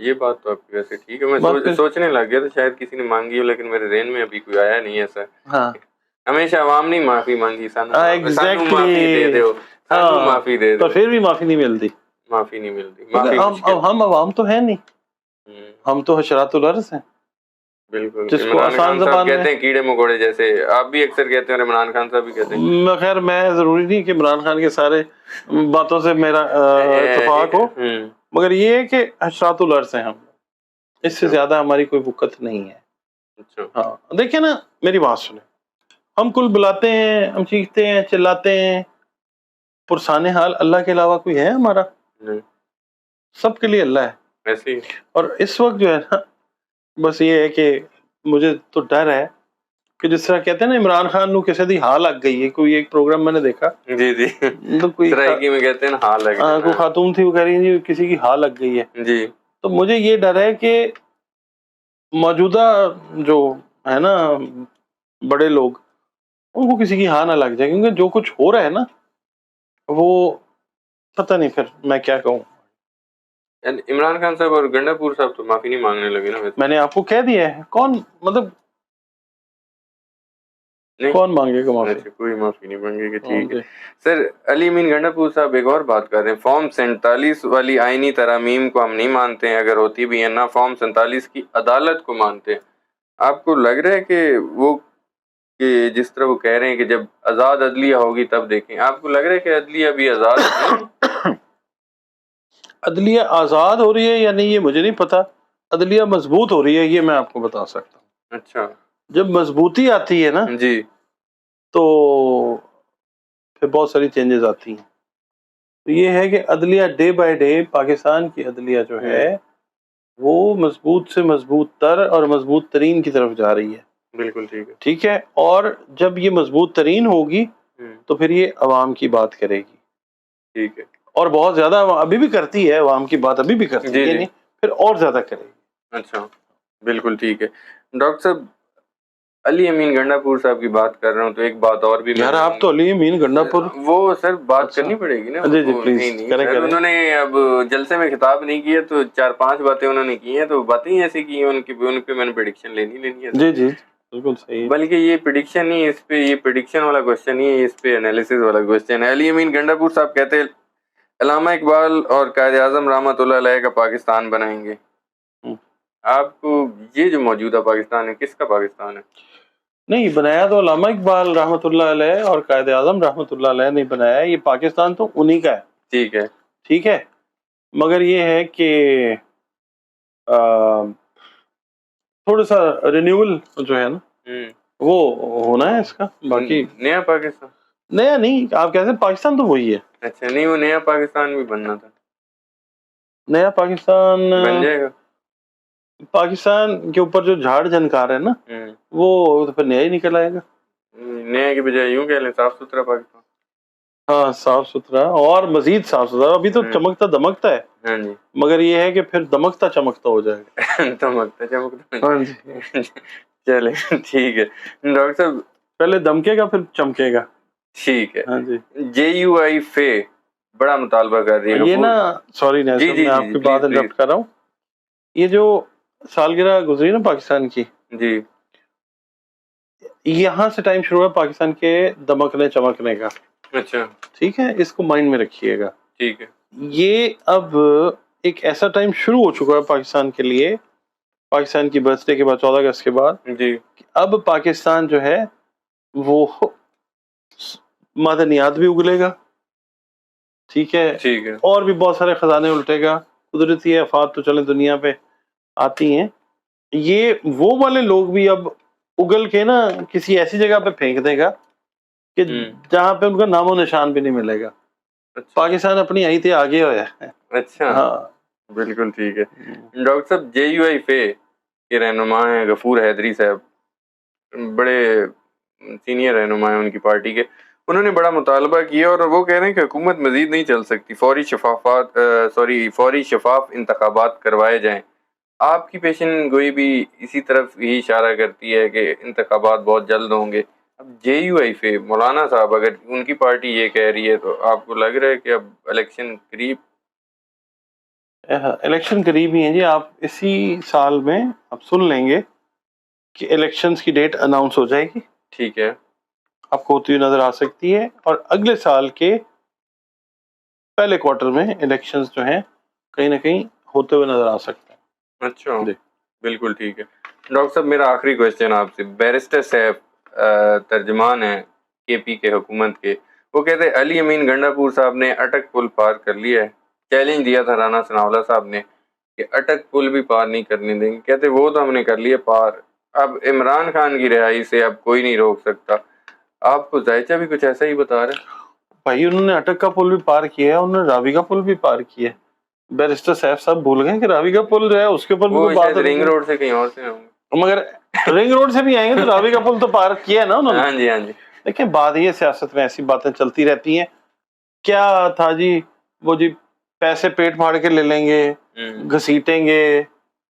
یہ بات تو آپ کی ویسے ٹھیک ہے. میں بات پھر سوچنے لگ گیا تو شاید کسی نے مانگی ہو, لیکن میرے ذہن میں ابھی کوئی آیا نہیں ایسا. ہاں ہمیشہ عوام نہیں معافی مانگی, سانو ایگزیکٹلی معافی دے دو, سانو ہاں معافی دے پر دو. پھر بھی معافی نہیں ملتی معافی نہیں ملتی, کیونکہ معافی مشکل. ہم عوام تو ہیں نہیں, ہوں. ہم تو حشرات الارض ہیں بالکل. جس کو عمران آسان خان صاحب زبان میں, کہتے ہیں کیڑے مکوڑے جیسے, آپ بھی اکثر کہتے ہیں اور عمران خان صاحب بھی کہتے ہیں. خیر میں ضروری نہیں کہ عمران خان کے سارے باتوں سے میرا اتفاق ہو, مگر یہ ہے کہ حشرات الارض ہیں ہم, اس سے زیادہ ہماری کوئی وقت نہیں ہے. اچھا. ہاں دیکھیں نا, میری بات سنیں, ہم کل بلاتے ہیں, ہم چیختے ہیں, چلاتے ہیں, پرسان حال اللہ کے علاوہ کوئی ہے ہمارا؟ سب کے لیے اللہ ہے. ایسے ہی. اور اس وقت جو ہے نا, بس یہ ہے کہ مجھے تو ڈر ہے کہ جس طرح کہتے ہیں نا عمران خان نو کسی دی ہاں لگ گئی ہے, کوئی ایک پروگرام میں نے دیکھا, جی جی, تو کوئی سرائکی میں کہتے ہیں نا ہاں لگ کوئی جانا. خاتون تھی, وہ کہہ رہی ہیں جی کسی کی ہاں لگ گئی ہے. جی. تو مجھے یہ ڈر ہے کہ موجودہ جو ہے نا بڑے لوگ, ان کو کسی کی ہاں نہ لگ جائے, کیونکہ جو کچھ ہو رہا ہے نا وہ پتہ نہیں پھر میں کیا کہوں. عمران خان صاحب اور گنڈا پور صاحب تو معافی نہیں مانگنے لگے نا ویسے. میں نے آپ کو کہہ دیا ہے, کون مطلب نہیں, کون مانگے گا معافی؟ اچھا کوئی معافی نہیں مانگے گا. ٹھیک ہے سر. علی امین گنڈا پور صاحب ایک اور بات کر رہے ہیں, فارم 47 والی آئینی ترامیم کو ہم نہیں مانتے ہیں, اگر ہوتی بھی ہیں نہ فارم 47 کی عدالت کو مانتے ہیں. آپ کو لگ رہا ہے کہ وہ کہ جس طرح وہ کہہ رہے ہیں کہ جب آزاد عدلیہ ہوگی تب دیکھیں, آپ کو لگ رہا ہے کہ عدلیہ ابھی آزاد ہے؟ عدلیہ آزاد ہو رہی ہے یا نہیں یہ مجھے نہیں پتا, عدلیہ مضبوط ہو رہی ہے یہ میں آپ کو بتا سکتا ہوں. اچھا. جب مضبوطی آتی ہے نا جی. تو پھر بہت ساری چینجز آتی ہیں. تو یہ ہے کہ عدلیہ ڈے بائی ڈے پاکستان کی عدلیہ جو ہے وہ مضبوط سے مضبوط تر اور مضبوط ترین کی طرف جا رہی ہے. بالکل ٹھیک ہے. ٹھیک ہے, اور جب یہ مضبوط ترین ہوگی تو پھر یہ عوام کی بات کرے گی. ٹھیک ہے. اور بہت زیادہ ابھی بھی کرتی ہے, عوام کی بات ابھی بھی کرتی ہے, یعنی پھر اور زیادہ کرے گی. اچھا بالکل ٹھیک ہے. ڈاکٹر صاحب علی امین گنڈا پور صاحب کی بات کر رہا ہوں, تو ایک بات اور بھی یار آپ تو علی امین گنڈا پور, وہ سر بات اچھا کرنی پڑے گی نا. جی جی وہ پلیز نہیں کریں سر, کریں. انہوں نے اب جلسے میں خطاب نہیں کیا تو 4-5 باتیں انہوں نے کی ہیں, تو باتیں ایسی کی ہیں ان پہ میں نے پریڈکشن لینی ہے. جی جی بالکل صحیح. بلکہ یہ پریڈکشن نہیں, اس پہ یہ پریڈکشن والا کوشچن نہیں ہے, اس پہ انالیسس والا کوشچن ہے. علی امین گنڈا پور صاحب کہتے ہیں علامہ اقبال اور قائد اعظم رحمۃ اللہ علیہ کا پاکستان بنائیں گے. آپ کو یہ جو موجودہ پاکستان ہے کس کا پاکستان ہے؟ نہیں بنایا تو علامہ اقبال رحمۃ اللہ علیہ اور قائد اعظم رحمۃ اللہ علیہ نے بنایا, یہ پاکستان تو انہی کا ہے. ٹھیک ہے. ٹھیک ہے, مگر یہ ہے کہ تھوڑا سا رینیول جو ہے نا وہ ہونا ہے اس کا. باقی نیا پاکستان نیا نہیں, آپ کہتے ہیں پاکستان تو وہی ہے. اچھا نہیں, وہ نیا پاکستان بھی بننا تھا. نیا پاکستان بن جائے گا. پاکستان کے اوپر جو جھاڑ جھنکار ہے نا وہ تو پھر نیا ہی نکل آئے گا. نیا کی بجائے یوں کہہ لیں صاف ستھرا پاکستان. ہاں صاف ستھرا اور مزید صاف ستھرا. ابھی تو چمکتا دمکتا ہے, ہاں جی, مگر یہ ہے کہ پھر دمکتا چمکتا ہو جائے گا. دمکتا چمکتا. ہاں جی چلے ٹھیک ہے. ڈاکٹر صاحب پہلے دمکے گا پھر چمکے گا. ٹھیک ہے. ہاں جی. JUI فے بڑا مطالبہ کر رہی ہے. یہ نا سوری نیسر, میں آپ کی بات انٹرپٹ کر رہا ہوں. یہ جو سالگرہ گزری نا پاکستان کی, جی, یہاں سے ٹائم شروع ہے پاکستان کے دمکنے چمکنے کا. اچھا ٹھیک ہے, اس کو مائنڈ میں رکھیے گا. ٹھیک ہے. یہ اب ایک ایسا ٹائم شروع ہو چکا ہے پاکستان کے لیے, پاکستان کی برتھ ڈے کے بعد 14 اگست کے بعد, جی, اب پاکستان جو ہے وہ معدنیات بھی اگلے گا. ٹھیک ہے, ٹھیک ہے. اور بھی بہت سارے خزانے الٹے گا. قدرتی آفات تو چلیں دنیا پہ آتی ہیں, یہ وہ والے لوگ بھی اب اگل کے نا کسی ایسی جگہ پہ پھینک دے گا کہ جہاں پہ ان کا نام و نشان بھی نہیں ملے گا. پاکستان اپنی آئی تھی آگے ہوا ہے. اچھا ہاں بالکل ٹھیک ہے. ڈاکٹر صاحب JUI فے کے رہنما ہیں غفور حیدری صاحب, بڑے سینئر رہنما ہیں ان کی پارٹی کے. انہوں نے بڑا مطالبہ کیا اور وہ کہہ رہے ہیں کہ حکومت مزید نہیں چل سکتی, فوری شفاف انتخابات کروائے جائیں. آپ کی پیشن گوئی بھی اسی طرف ہی اشارہ کرتی ہے کہ انتخابات بہت جلد ہوں گے. اب JUI فے مولانا صاحب اگر ان کی پارٹی یہ کہہ رہی ہے تو آپ کو لگ رہا ہے کہ اب الیکشن قریب الیکشن قریب ہی ہیں جی. آپ اسی سال میں آپ سن لیں گے کہ الیکشنز کی ڈیٹ اناؤنس ہو جائے گی, ٹھیک ہے, آپ کو ہوتی ہوئی نظر آ سکتی ہے, اور اگلے سال کے پہلے کوارٹر میں الیکشنز جو ہیں کہیں نہ کہیں ہوتے ہوئے نظر آ سکتے ہیں. اچھا جی. بالکل ٹھیک ہے. ڈاکٹر صاحب میرا آخری کویشچن آپ سے, بیرسٹر سیف ترجمان ہیں کے پی کے حکومت کے, وہ کہتے ہیں علی امین گنڈا پور صاحب نے اٹک پل پار کر لیا ہے. چیلنج دیا تھا رانا ثناءاللہ صاحب نے کہ اٹک پل بھی پار نہیں کرنے دیں گے, کہتے وہ تو ہم نے کر لیے پار, اب عمران خان کی رہائی سے اب کوئی نہیں روک سکتا. آپ کو ذائچہ بھی کچھ ایسا ہی بتا رہے ہیں؟ بھائی انہوں نے اٹک کا پل بھی پار کیا ہے, انہوں نے راوی کا پل بھی پار کیا ہے. بیرسٹر سیف صاحب بھول گئے کہ راوی کا پل جو ہے اس کے اوپر بھی وہ کوئی بات شاید رنگ روڈ سے کہیں اور سے ہوں گے. مگر رنگ روڈ سے بھی آئیں گے تو راوی کا پل تو پار کیا ہے نا انہوں نے. ہاں جی ہاں جی. دیکھیں بات یہ سیاست میں ایسی باتیں چلتی رہتی ہیں. کیا تھا جی, وہ جی پیسے پیٹ پھاڑ کے لے لیں گے, گھسیٹیں گے,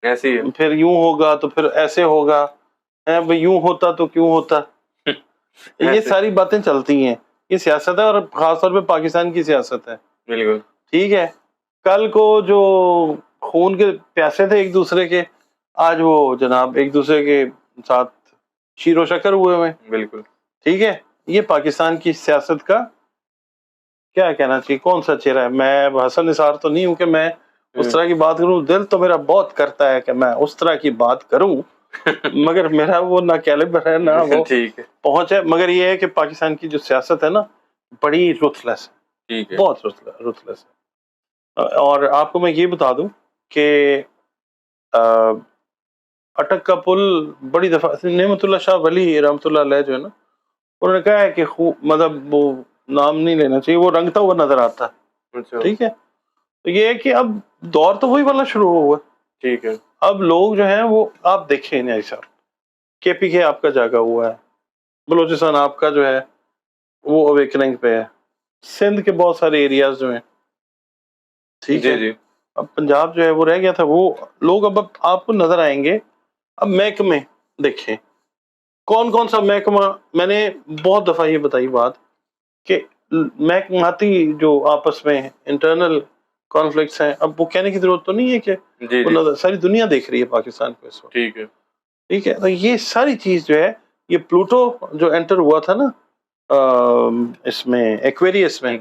ایسی پھر یوں ہوگا تو پھر ایسے ہوگا, بھئی یوں ہوتا تو کیوں ہوتا. یہ ساری باتیں چلتی ہیں, یہ سیاست ہے, اور خاص طور پہ پاکستان کی سیاست ہے. بالکل ٹھیک ہے, کل کو جو خون کے پیاسے تھے ایک دوسرے کے, آج وہ جناب ایک دوسرے کے ساتھ شیر و شکر ہوئے ہوئے. بالکل ٹھیک ہے, یہ پاکستان کی سیاست کا کیا کہنا چاہیے, کون سا چہرہ ہے. میں حسن نثار تو نہیں ہوں کہ میں اس طرح کی بات کروں, دل تو میرا بہت کرتا ہے کہ میں اس طرح کی بات کروں, مگر میرا وہ نہ کیلیبر ہے نہ وہ پہنچ ہے. مگر یہ ہے کہ پاکستان کی جو سیاست ہے نا بڑی رuthless ہے, بہت ruthless ہے. اور آپ کو میں یہ بتا دوں کہ اٹک کا پل بڑی دفعہ نعمت اللہ شاہ ولی رحمۃ اللہ علیہ جو ہے نا, انہوں نے کہا ہے کہ مطلب وہ نام نہیں لینا چاہیے, وہ رنگتا ہوا نظر آتا ہے. ٹھیک ہے, تو یہ ہے کہ اب دور تو وہی والا شروع ہوا. ٹھیک ہے, اب لوگ جو ہیں وہ آپ دیکھیں نہیں صاحب, کے پی کے آپ کا جاگا ہوا ہے, بلوچستان آپ کا جو ہے وہ اویکننگ پہ ہے, سندھ کے بہت سارے ایریاز جو ہیں, ٹھیک ہے, اب پنجاب جو ہے وہ رہ گیا تھا. وہ لوگ اب آپ کو نظر آئیں گے. اب محکمے دیکھیں کون کون سا محکمہ, میں نے بہت دفعہ یہ بتائی بات کہ محکماتی جو آپس میں انٹرنل کانفلکٹس ہیں, اب وہ کہنے کی ضرورت تو نہیں ہے کہ ساری دنیا دیکھ رہی ہے پاکستان کو اس وقت. ٹھیک ہے, ٹھیک ہے, تو یہ ساری چیز جو ہے, یہ پلوٹو جو انٹر ہوا تھا نا اس میں ایکویریس میں,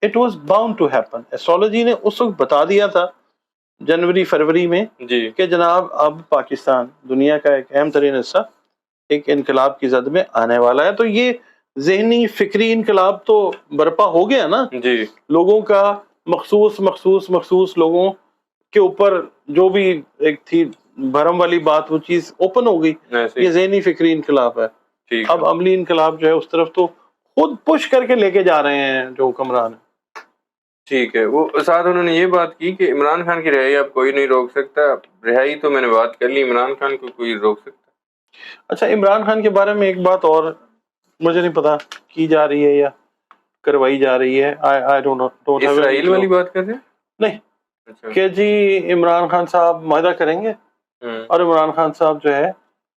it was bound to happen. Astrology نے اس وقت بتا دیا تھا جنوری فروری میں کہ جناب اب پاکستان دنیا کا ایک اہم ترین حصہ ایک انقلاب کی زد میں آنے والا ہے. تو یہ ذہنی فکری انقلاب تو برپا ہو گیا نا, لوگوں کا مخصوص لوگوں کے اوپر جو بھی ایک تھی بھرم والی بات, وہ چیز اوپن ہو گئی. یہ ذہنی فکری انقلاب ہے. اب عملی انقلاب جو ہے اس طرف تو خود پش کر کے لے کے جا رہے ہیں جو حکمران ہیں. ٹھیک ہے, وہ ساتھ انہوں نے یہ بات کی کہ عمران خان کی رہائی اب کوئی نہیں روک سکتا. رہائی تو میں نے بات کر لی, عمران خان کو کوئی روک سکتا؟ اچھا, عمران خان کے بارے میں ایک بات اور مجھے نہیں پتا کی جا رہی ہے یا کروائی جا رہی ہے. اسرائیل والی بات کر رہے ہیں؟ نہیں, کہ جی عمران خان صاحب معاہدہ کریں گے اور عمران خان صاحب جو ہے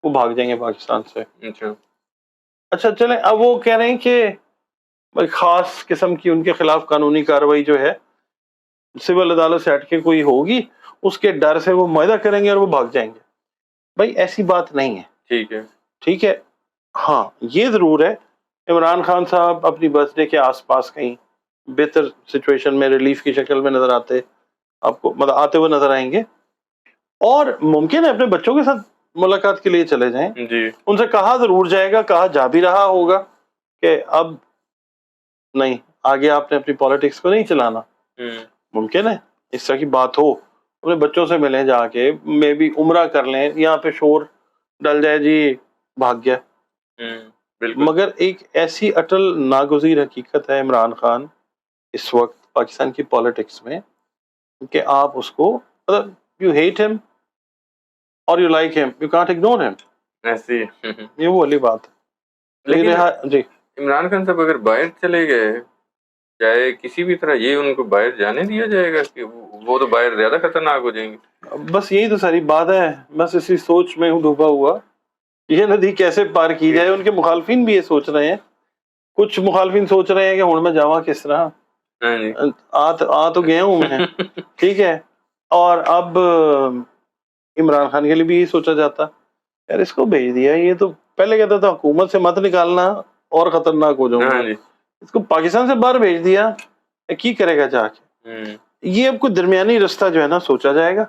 وہ بھاگ جائیں گے پاکستان سے. اچھا چلیں, اب وہ کہہ رہے ہیں کہ خاص قسم کی ان کے خلاف قانونی کارروائی جو ہے سول عدالت سے ہٹ کے کوئی ہوگی, اس کے ڈر سے وہ معاہدہ کریں گے اور وہ بھاگ جائیں گے. بھائی ایسی بات نہیں ہے. ٹھیک ہے, ہاں یہ ضرور ہے عمران خان صاحب اپنی برتھ ڈے کے آس پاس کہیں بہتر سچویشن میں ریلیف کی شکل میں نظر آتے, آپ کو مطلب آتے ہوئے نظر آئیں گے, اور ممکن ہے اپنے بچوں کے ساتھ ملاقات کے لیے چلے جائیں. ان سے کہا ضرور جائے گا, کہا جا بھی رہا ہوگا کہ اب نہیں, آگے آپ نے اپنی پالیٹکس کو نہیں چلانا. ممکن ہے اس طرح کی بات ہو, اپنے بچوں سے ملیں جا کے, میں بھی عمرہ کر لیں, یہاں پہ شور ڈل جائے جی بھاگ گیا. مگر ایک ایسی اٹل ناگزیر حقیقت ہے عمران خان اس وقت پاکستان کی پالیٹکس میں کہ آپ اس کو مطلب یو ہیٹ ہم اور یو لائک ہم, یو کانٹ اگنور ہم. یہ وہ والی بات ہے. لیکن عمران خان صاحب اگر باہر چلے گئے چاہے کسی بھی طرح, یہ ان کو باہر جانے دیا جائے گا کہ وہ تو باہر زیادہ خطرناک ہو جائیں گے؟ بس یہی تو ساری بات ہے, بس اسی سوچ میں ہوں ڈوبا ہوا, یہ ندی کیسے پار کی جائے. ان کے مخالفین بھی یہ سوچ رہے ہیں, کچھ مخالفین سوچ رہے ہیں کہ ہوں میں جاواں کس طرح, آ تو گیا ہوں میں. ٹھیک ہے, اور اب عمران خان کے لیے بھی یہی سوچا جاتا یار اس کو بھیج دیا, یہ تو پہلے کہتا تھا حکومت سے مت نکالنا اور خطرناک ہو جاؤں ہاں گا, جی اس کو پاکستان سے باہر بھیج دیا, کی کرے گا جا کے. یہ اب کوئی درمیانی رستہ جو ہے نا سوچا جائے گا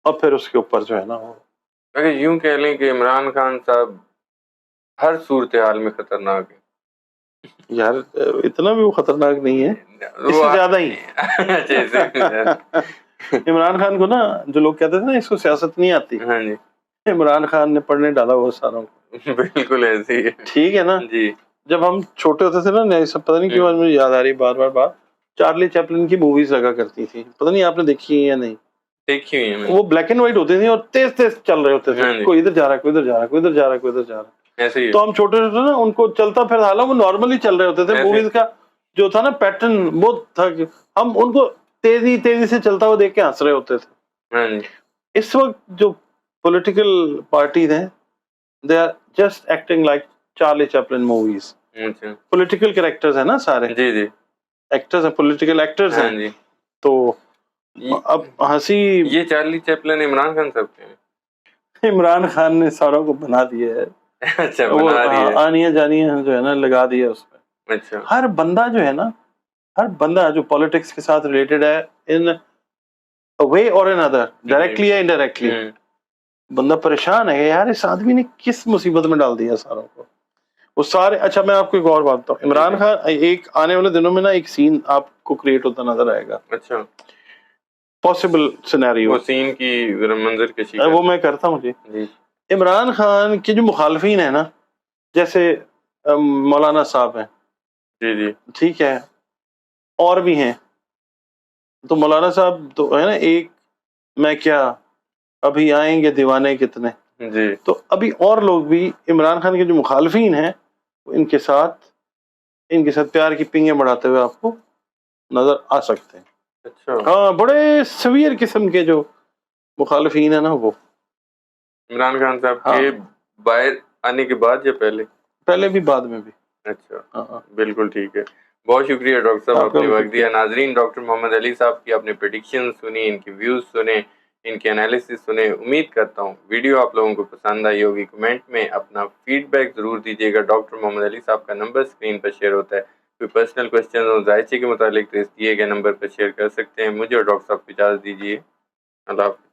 اور پھر اس کے اوپر جو ہے نا اگر یوں کہہ لیں کہ عمران خان صاحب ہر صورتحال میں خطرناک ہے. یار اتنا بھی وہ خطرناک نہیں ہے, اس سے زیادہ ہی. اچھا اس سے زیادہ. عمران خان کو نا جو لوگ کہتے تھے نا اس کو سیاست نہیں آتی, ہاں جی عمران خان نے پڑھنے ڈالا وہ ساروں کو. بالکل ایسے ہی ہے. ٹھیک ہے نا, جی جب ہم چھوٹے ہوتے تھے نا, یہ سب پتہ نہیں کیوں آج مجھے یاد آ رہی بار بار بات, چارلی چیپلن کی موویز لگا کرتی تھی, پتہ نہیں آپ نے دیکھی ہے یا نہیں. دیکھی ہوئی ہے میں نے. وہ بلیک اینڈ وائٹ ہوتی تھی اور تیز تیز چل رہے ہوتے ہاں تھے, جی. کوئی ادھر جا رہا ہے, کوئی ادھر جا رہا ہے, کوئی ادھر جا رہا ہے, کوئی ادھر جا رہا ہے. ایسے ہی تو ہم چھوٹے چھوٹے نا ان کو چلتا پھر حالانکہ وہ نارملی چل رہے ہوتے تھے, ایسے. موویز کا جو تھا نا پیٹرن وہ تھا کہ ہم ان کو تیزی تیزی سے چلتا ہوا دیکھ کے ہنس رہے ہوتے تھے. ہاں جی اس وقت جو پولیٹیکل پارٹیز ہیں they are just acting like Charlie Chaplin movies. اچھا پولیٹیکل کریکٹرز ہیں نا سارے, جی جی ایکٹرز ہیں, پولیٹیکل ایکٹرز ہاں ہیں. جی. تو اب ہنسی یہ چارلی چیپلن عمران خان صاحب کے ہیں. عمران خان نے ساروں کو بنا دیا ہے, اچھا وہ بنا رہی ہے. آنیاں جانیاں جو ہے نا لگا دیا اس میں. اچھا ہر بندہ جو ہے نا, ہر بندہ جو پالیٹکس کے ساتھ ریلیٹڈ ہے ان وے اور ان ادر, ڈائریکٹلی یا انڈائریکٹلی, بندہ پریشان ہے یار اس آدمی نے کس مصیبت میں ڈال دیا ساروں کو. وہ سارے, اچھا میں آپ کو ایک اور بات بتاؤں, عمران خان ایک آنے والے دنوں میں نا ایک سین آپ کو کریٹ ہوتا نظر آئے گا, اچھا پاسبل سینیریو, وہ سین کی منظر کشی وہ میں کرتا ہوں. جی عمران خان کے جو مخالفین ہیں نا, جیسے مولانا صاحب ہیں, جی جی ٹھیک ہے, اور بھی ہیں, تو مولانا صاحب تو ہے نا ایک, میں کیا ابھی آئیں گے دیوانے کتنے, جی تو ابھی اور لوگ بھی عمران خان کے جو مخالفین ہیں ان کے ساتھ پیار کی پنگیں بڑھاتے ہوئے آپ کو نظر آ سکتے ہیں. اچھا ہاں بڑے سویر قسم کے جو مخالفین ہیں نا وہ عمران خان صاحب ہاں. کے باہر آنے کے بعد یا پہلے؟ پہلے بھی بعد میں بھی. اچھا ہاں بالکل ٹھیک ہے. بہت شکریہ ڈاکٹر صاحب, آپ کا آپ نے بھی وقت دیا. شکریہ. ناظرین, ڈاکٹر محمد علی صاحب کی آپ نے پریڈکشن سنی, ان کی ویوز سنے, ان کے انالیسس سنے. امید کرتا ہوں ویڈیو آپ لوگوں کو پسند آئی ہوگی. کمنٹ میں اپنا فیڈ بیک ضرور دیجیے گا. ڈاکٹر محمد علی صاحب کا نمبر اسکرین پر شیئر ہوتا ہے. کوئی پرسنل کوشچن ہو ذائچے کے متعلق تو اس دیے گئے نمبر پر شیئر کر سکتے ہیں. مجھے اور ڈاکٹر صاحب کو اجازت دیجیے. اللہ حافظ.